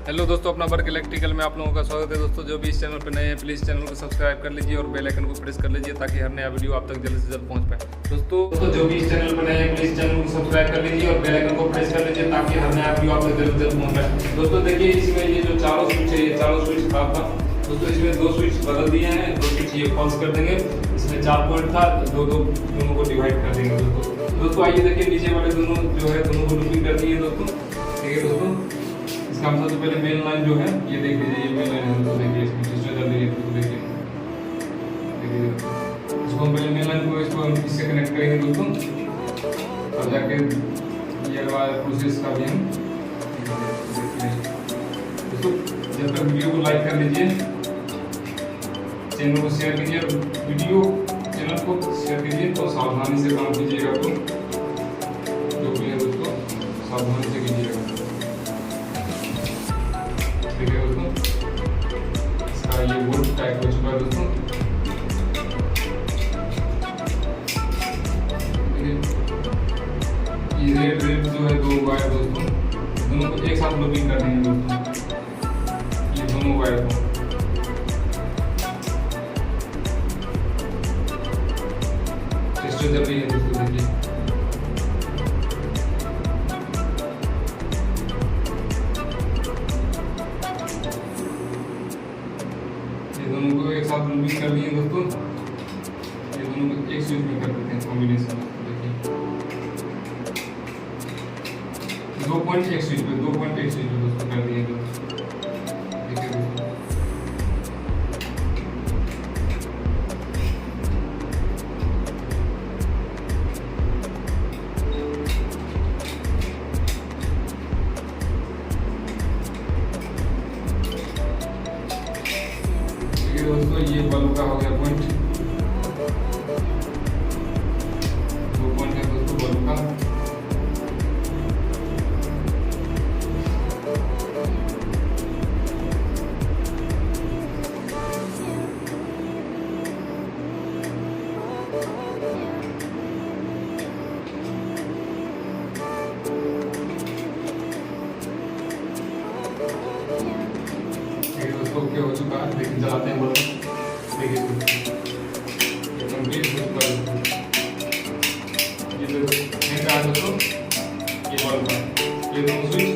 Hello दोस्तों, अपना work electrical में आप लोगों का स्वागत है। दोस्तों जो भी इस चैनल पर नए हैं प्लीज़ चैनल को सब्सक्राइब कर लीजिए और बेल आइकन को प्रेस कर लीजिए ताकि हर नया वीडियो आप तक जल्द से जल्द पहुंच पाए। दोस्तों जो भी इस चैनल पर नए हैं प्लीज़ चैनल को सब्सक्राइब कर लीजिए और बेल आइकन को प्रेस कर लीजिए ताकि हर नया वीडियो आप तक जल्द से जल्द पहुंच पाए। दोस्तों देखिए, इसमें ये जो चारों स्विच है, ये चारों स्विच खराब था। दोस्तों इसमें दो स्विच बदल दिए हैं, दो स्विच ये फॉल्स कर देंगे। इसमें 4 पॉइंट था, दोनों को डिवाइड कर देंगे। दोस्तों आइए देखिए, नीचे वाले दोनों जो है दोनों को लूपिंग कर दिए दोस्तों। ठीक है दोस्तों, इसका हम सबसे पहले मेन लाइन जो है ये देख लीजिए, ये मेन लाइन है दोस्तों। देखिए इसमें सिस्टम चल रही है दोस्तों। देखिए इसको हम पहले मेन लाइन को इसको इससे कनेक्ट करेंगे दोस्तों, और जाके ये वाला प्रोसेस का भी हम दोस्तों। जब तक वीडियो को लाइक कर लीजिए, चैनल को शेयर कीजिए, वीडियो चैनल को शेयर कीजिए तो सावधानी से काम कीजिएगा। तो जो भी है दोस्तों सावधानी से कीजिएगा। ठीक है दोस्तों, इसका ये बोल्ट टाइट हो चुका है दोस्तों। ये रेड जो है दो वायर दोस्तों, दोनों को एक साथ लूपिंग कर देंगे दोस्तों। ये दोनों वायर को टेस्टर जल रही है दोस्तों। देखिए दोनों को एक साथ लूपिंग कर दिए दोस्तों। ये दोनों को एक स्विच में कर देते हैं कॉम्बिनेशन। देखिए 2.1 स्विच पे 2.1 स्विच पे दोस्तों कर दिए दोस्तों। देखिए दोस्तों दोस्तों ये बल्ब का हो गया पॉइंट, 2 पॉइंट है दोस्तों बल्ब का। ओके हो चुका है, लेकिन चलाते हैं बल्ब। देखिए ये कंप्लीट हो चुका है। ये जो है दोस्तों ये बल्ब का, ये दोनों स्विच